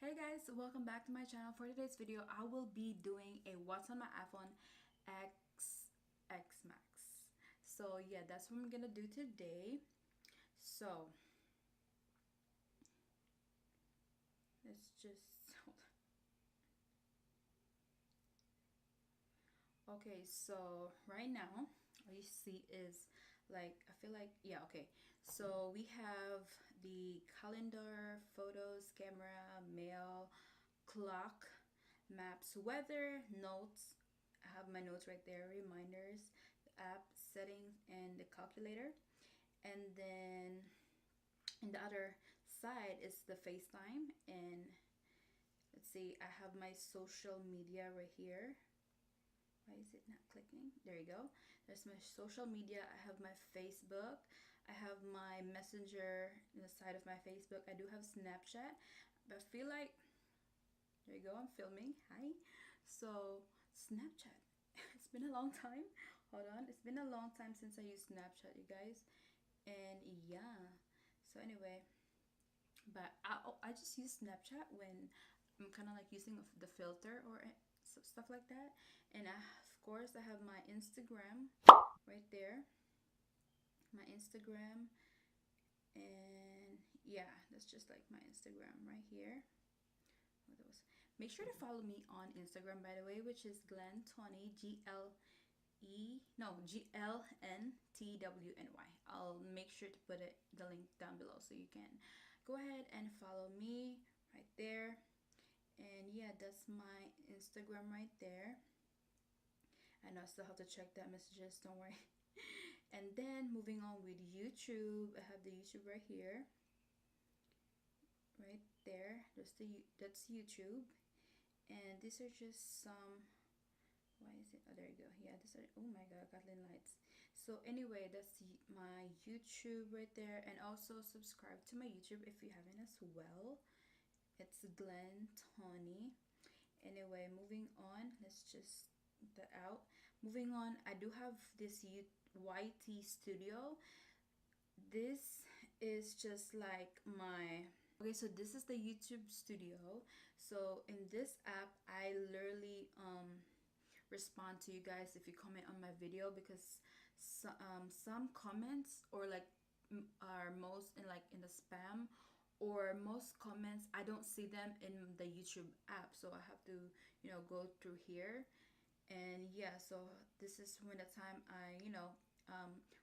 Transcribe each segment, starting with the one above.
Hey guys, welcome back to my channel. For today's video, I will be doing a what's on my iPhone X Max. So yeah, that's what I'm gonna do today. So let's just okay, so right now all you see is like I feel like yeah, okay. So we have the calendar, photos, camera, mail, clock, maps, weather, notes. I have my notes right there, reminders, the app settings, and the calculator. And then in the other side is the FaceTime. And let's see, I have my social media right here. Why is it not clicking? There you go. There's my social media. I have my Facebook. I have my Messenger in the side of my Facebook. I do have Snapchat, but I feel like there you go, I'm filming. Hi. So, Snapchat. It's been a long time. Hold on. It's been a long time since I used Snapchat, you guys. And yeah. So, anyway, but I just use Snapchat when I'm kind of like using the filter or stuff like that. And of course, I have my Instagram right there. My Instagram. And yeah, that's just like my Instagram right here. Those. Make sure to follow me on Instagram, by the way, which is Glentwny, GLNTWNY. I'll make sure to put the link down below so you can go ahead and follow me right there. And yeah, that's my Instagram right there. I know I still have to check that messages, don't worry. And then moving on with YouTube, I have the YouTube right here. Right there. That's YouTube. And these are just some, why is it, oh there you go, yeah, these are, oh my god, Kathleen lights. So anyway, that's my YouTube right there. And also subscribe to my YouTube if you haven't as well. It's Glentwny. Anyway, moving on, let's just that out. Moving on, I do have this YT Studio. This is just like my, okay, so this is the YouTube Studio. So in this app, I literally respond to you guys if you comment on my video, because some comments or like are most in like in the spam, or most comments I don't see them in the YouTube app, so I have to go through here. And yeah, so this is when the time I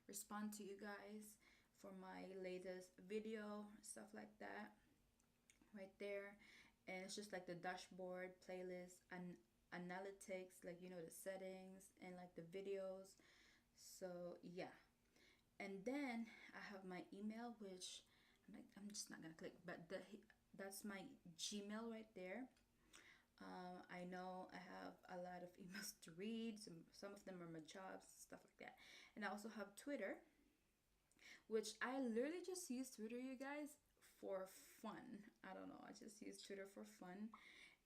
respond to you guys for my latest video, stuff like that right there. And it's just like the dashboard, playlist, and analytics, like the settings and like the videos. So yeah. And then I have my email, which I'm just not gonna click, but that's my Gmail right there. I know I have a lot of emails to read. Some of them are my jobs, stuff like that. And I also have Twitter, which I literally just use Twitter, you guys, for fun. I don't know. I just use Twitter for fun,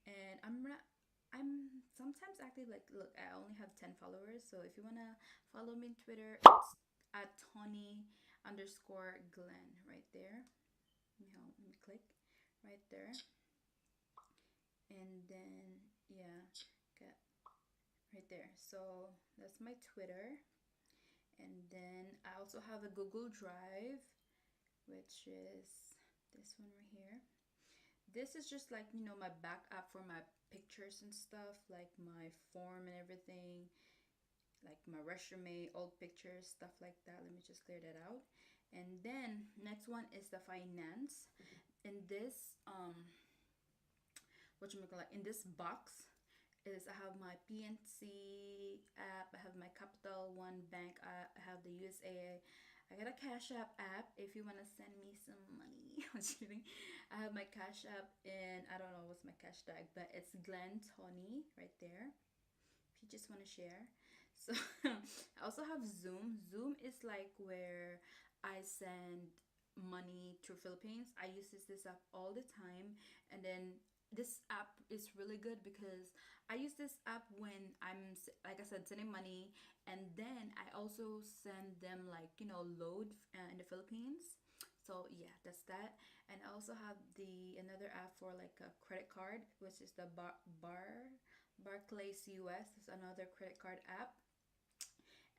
and I'm sometimes active. Like, look, I only have 10 followers, so if you wanna follow me on Twitter, it's at Tony underscore Glenn right there. Let me click right there, and then yeah, got right there. So that's my Twitter. And then I also have a Google Drive, which is this one right here. This is just like my backup for my pictures and stuff, like my form and everything, like my resume, old pictures, stuff like that. Let me just clear that out. And then next one is the finance. In this in this box is I have my PNC app, I have my Capital One Bank app, I have the USA, I got a Cash app if you want to send me some money. I'm just kidding. I have my Cash app, and I don't know what's my cash tag, but it's Glentwny right there if you just want to share. So I also have Zoom. Zoom is like where I send money to Philippines. I use this app all the time. And then this app is really good because I use this app when I'm, like I said, sending money, and then I also send them like load in the Philippines. So yeah, that's that. And I also have the another app for like a credit card, which is the Barclays US. It's another credit card app.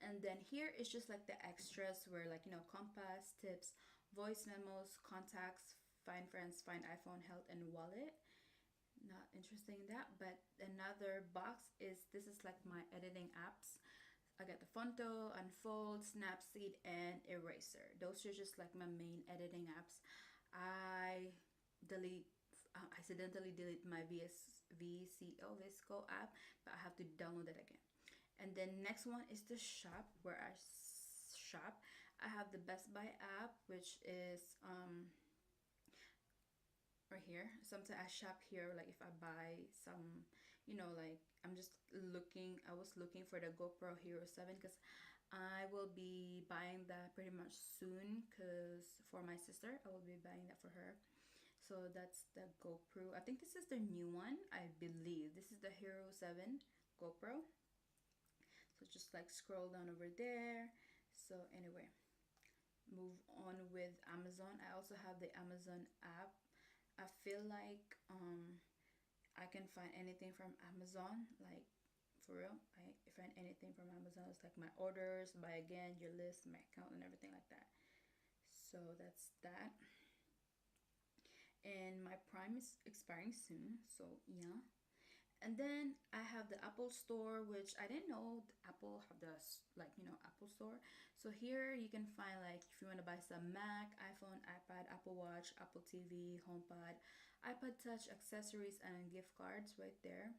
And then here is just like the extras where like compass, tips, voice memos, contacts, find friends, find iPhone, health, and wallet. Not interesting in that, but another box is this is like my editing apps. I got the Fonto, Unfold, Snapseed, and Eraser. Those are just like my main editing apps. I delete, accidentally delete my VCO Visco app, but I have to download it again. And then next one is the shop where I shop. I have the Best Buy app, which is right here. Sometimes I shop here, like if I buy some, like I'm just looking. I was looking for the GoPro Hero 7 because I will be buying that pretty much soon. Because for my sister, I will be buying that for her. So that's the GoPro. I think this is the new one. I believe this is the Hero 7 GoPro. So just like scroll down over there. So anyway, move on with Amazon. I also have the Amazon app. I feel like I can find anything from Amazon, like for real. I find anything from Amazon. It's like my orders, buy again, your list, my account, and everything like that. So that's that. And my Prime is expiring soon, so yeah. And then I have the Apple Store, which I didn't know Apple have the like Apple Store. So here you can find like if you want to buy some Mac, iPhone, iPad, Apple Watch, Apple TV, HomePod, iPod Touch accessories, and gift cards right there.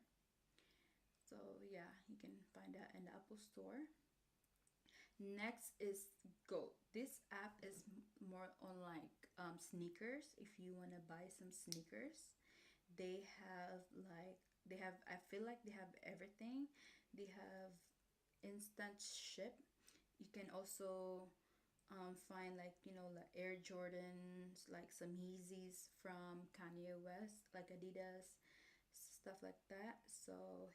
So yeah, you can find that in the Apple Store. Next is Go. This app is more on like sneakers. If you want to buy some sneakers, they have like they have I feel like they have everything. They have instant ship. You can also find like like Air Jordans, like some Yeezys from Kanye West, like Adidas, stuff like that. So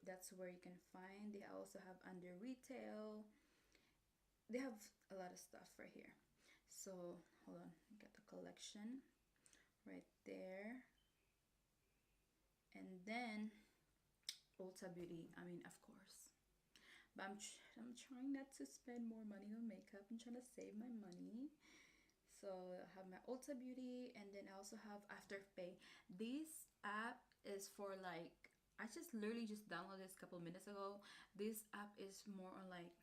that's where you can find. They also have under retail. They have a lot of stuff right here. So hold on, get the collection right there. And then Ulta Beauty, I mean, of course. But I'm trying not to spend more money on makeup. I'm trying to save my money. So I have my Ulta Beauty, and then I also have Afterpay. This app is for like I just literally just downloaded this a couple minutes ago. This app is more on like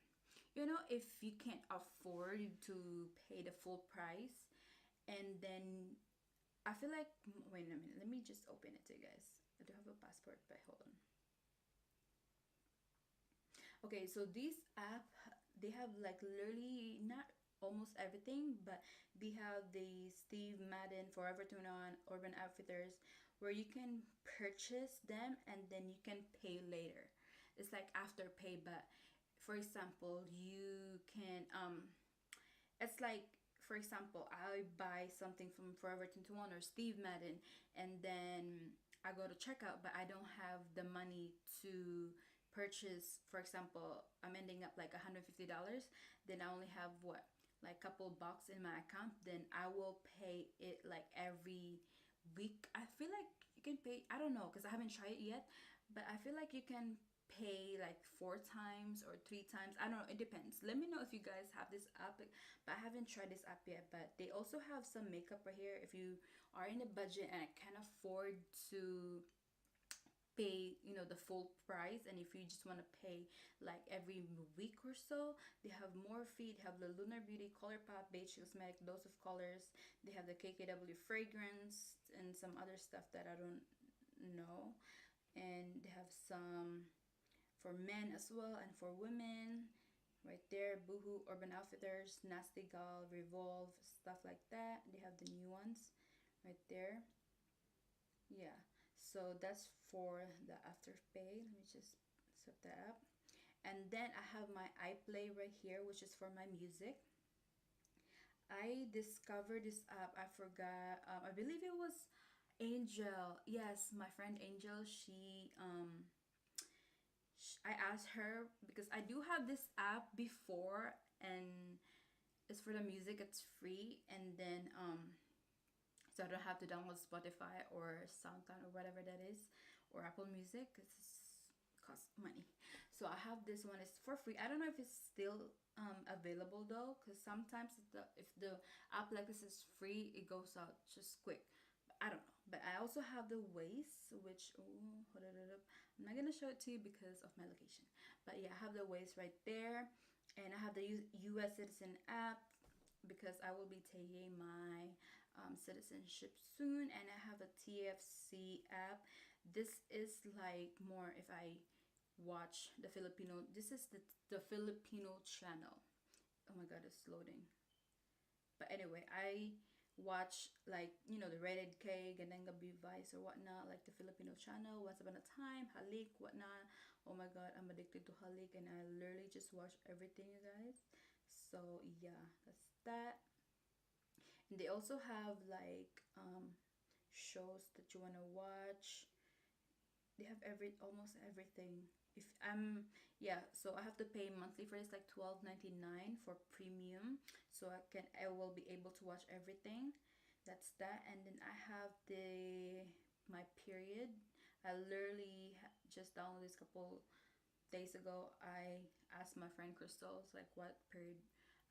if you can't afford to pay the full price, and then I feel like wait a minute, let me just open it to you guys. I do have a passport, but hold on. Okay, so this app, they have like literally not almost everything, but they have the Steve Madden, Forever 21, Urban Outfitters, where you can purchase them and then you can pay later. It's like after pay, but for example, you can it's like for example, I buy something from Forever 21 or Steve Madden, and then I go to checkout, but I don't have the money to purchase. For example, I'm ending up like $150. Then I only have what, like couple bucks in my account. Then I will pay it like every week. I feel like you can pay. I don't know because I haven't tried it yet, but I feel like you can pay like 4 times or 3 times. I don't know, it depends. Let me know if you guys have this app, but I haven't tried this app yet. But they also have some makeup right here if you are in a budget and I can't afford to pay the full price, and if you just want to pay like every week or so, they have Morphe, they have the Lunar Beauty, ColourPop, Beige Cosmetic, Dose of Colors, they have the KKW fragrance and some other stuff that I don't know, and they have some for men as well and for women right there. Boohoo, Urban Outfitters, Nasty Gal, Revolve, stuff like that. They have the new ones right there. Yeah, so that's for the Afterpay. Let me just set that up. And then I have my iPlay right here, which is for my music. I discovered this app. I forgot. I believe it was Angel. Yes, my friend Angel. I asked her because I do have this app before, and it's for the music. It's free, and then so I don't have to download Spotify or SoundCloud or whatever that is, or Apple Music, because it costs money. So I have this one. It's for free. I don't know if it's still available though, because sometimes if the app like this is free, it goes out just quick. But I don't know. But I also have the Waze, which, ooh, hold it up. I'm not gonna show it to you because of my location. But yeah, I have the Waze right there, and I have the U.S. Citizen app because I will be taking my citizenship soon, and I have a TFC app. This is like more if I watch the Filipino. This is the Filipino channel. Oh my god, it's loading. But anyway, I watch like the Rated K, Gananga B Vice or whatnot, like the Filipino channel, Once Upon a Time, Halik, whatnot. Oh my god, I'm addicted to Halik, and I literally just watch everything, you guys. So yeah, that's that. And they also have like shows that you wanna watch. They have almost everything. If I'm Yeah, so I have to pay monthly for this, like 12.99 for premium, so I will be able to watch everything. That's that. And then I have the my period. I literally just downloaded this couple days ago. I asked my friend Crystal, it's like, what period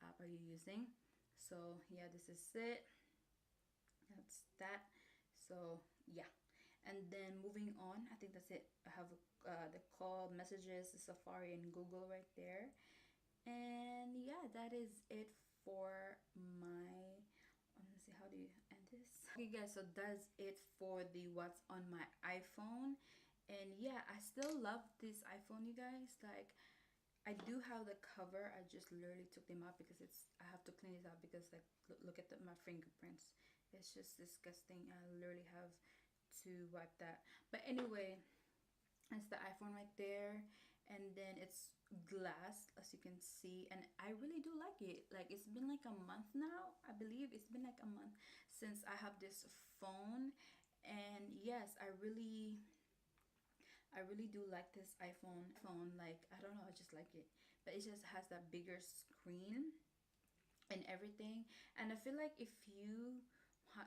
app are you using? So yeah, this is it. That's that. So yeah, and then moving on, I think that's it. I have the call, messages, the Safari, and Google right there. And yeah, that is it for my, let's see, how do you end this? Okay guys, so that's it for the what's on my iPhone. And yeah, I still love this iPhone, you guys. Like, I do have the cover. I just literally took them out because I have to clean it out because, like, look at my fingerprints. It's just disgusting. I literally have to wipe that. But anyway, it's the iPhone right there, and then it's glass, as you can see, and I really do like it. Like, it's been like a month now, I believe. It's been like a month since I have this phone, and yes, I really do like this iPhone. Like, I don't know, I just like it. But it just has that bigger screen and everything. And I feel like if you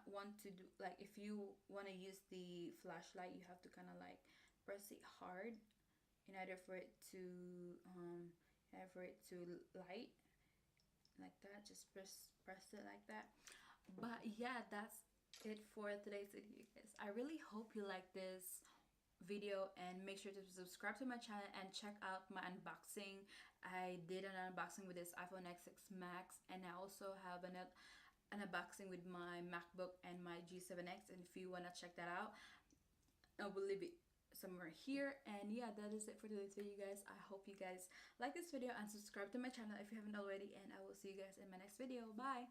want to do, like, if you want to use the flashlight, you have to kind of like press it hard in order for it to light like that. Just press it like that. But yeah, that's it for today's video, guys. I really hope you like this video, and make sure to subscribe to my channel and check out my unboxing. I did an unboxing with this iPhone X6 Max, and I also have an unboxing with my MacBook and my G7X, and if you want to check that out, I will leave it somewhere here. And yeah, that is it for today's video, guys. I hope you guys like this video and subscribe to my channel if you haven't already, and I will see you guys in my next video. Bye.